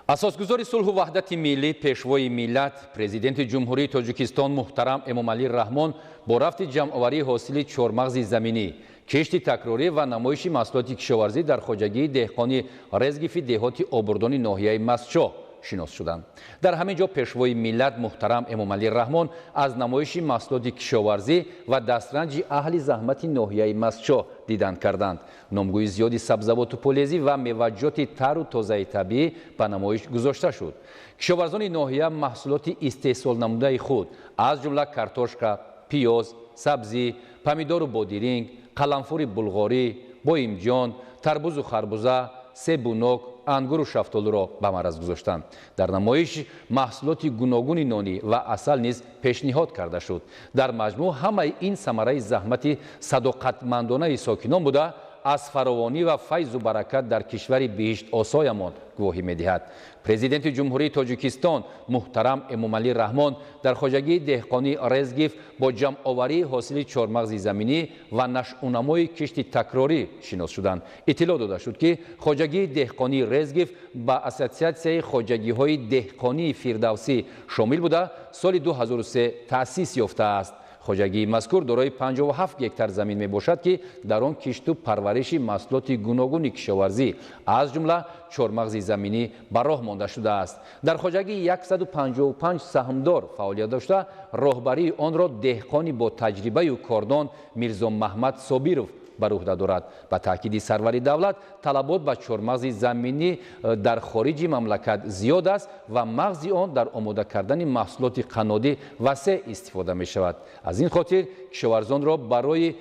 اساسگزار صلح و وحدت ملی پیشوای ملت پرزیدنت جمهوری تاجیکستان محترم امامعلی رحمان با رفت جمع‌آوری حاصل چهارمغز زمینی، کشت تکراری و نمایش محصولات کشاورزی در خواجگی دهقانی رزگیف دهات آبردان ناحیه مسچو شناس شدند. در همین جا پیشوای ملت محترم امامعلی رحمان از نمایش محصولات کشاورزی و دسترنج اهل زحمت ناحیه مسچو دیدن کردند. نمگوی زیادی سبزوات و پولیزی و میوه‌جات تر و تازه طبیعی به نمایش گذاشته شد. کشاورزان ناحیه محصولات استحصال نموده خود از جمله کارتوشکا، پیاز، سبزی، پمیدار و بادرنگ، قلمفور بلغاری، بایمجان، تربوز و خربوزه، سیب و نوک، انگور و شفتالو را به معرض گذاشتند. در نمایش محصولات گوناگون نانی و عسل نیز پیشنهاد کرده شد. در مجموع همه این ثمره زحمت صداقتمندانه ساکنان بوده از فراوانی و فیض و برکت در کشور بهشت آسایمان گواهی می‌دهد. پرزیدنت جمهوری تاجیکستان محترم امامعلی رحمان در خواجگی دهقانی رزگیف با جمع‌آوری حاصل چهارمغز زمینی و نشأونمای کشت تکراری شناس شدند. اطلاع داده شد که خواجگی دهقانی رزگیف با اسوسیاسیون خواجگی‌های دهقانی فردوسی شامل بوده سال 2003 تأسیس یافته است. خواجگی مذکور دارای 57 گکتار زمین می باشد که در آن کشت و پرورش محصولات گوناگون کشاورزی از جمله چهارمغز زمینی به راه مانده شده است. در خواجگی 155 سهامدار فعالیت داشته، راهبری آن را دهقانی با تجربه و کاردان میرزا محمد صابرов بر عهده دارد. به تاکید سرور دولت طلبات به چهارمغز زمینی در خارج مملکت زیاد است و مغز آن در آماده کردن محصولات قنادی وسیع استفاده می شود. از این خاطر کشاورزان را برای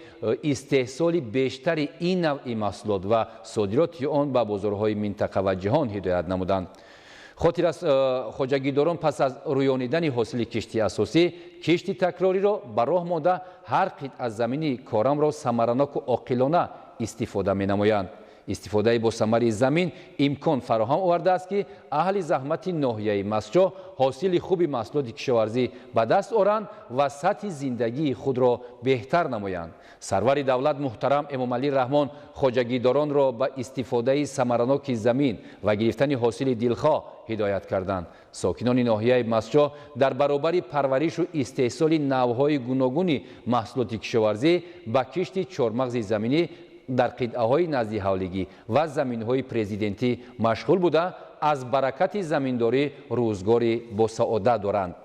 استحصال بیشتر این نوع محصولات و صادرات آن به بازارهای منطقه و جهان هدایت نمودند. خاطر از خواجگیداران پس از رویانیدن حاصل کشتی اساسی، کشتی تکراری را به راه مانده هر قطعه از زمینی کارم را ثمرناک و عاقلانه استفاده می نمایند. استفاده با ثمر زمین امکان فراهم آورده است که اهل زحمت ناحیه مسچو حاصل خوب محصولات کشاورزی به دست آورند و سطح زندگی خود را بهتر نمایند. سرور دولت محترم امامعلی رحمان خواجگیداران را به استفاده ثمرناک زمین و گرفتن حاصل دلخواه هدایت کردند. ساکنان ناحیه مسچو در برابر پرورش و استحصال نوع‌های گوناگون محصولات کشاورزی با کشت چهارمغز زمینی در قطعه‌های نزد حولگی و زمین‌های پرزیدنتی مشغول بوده از برکت زمینداری روزگاری با سعادت دارند.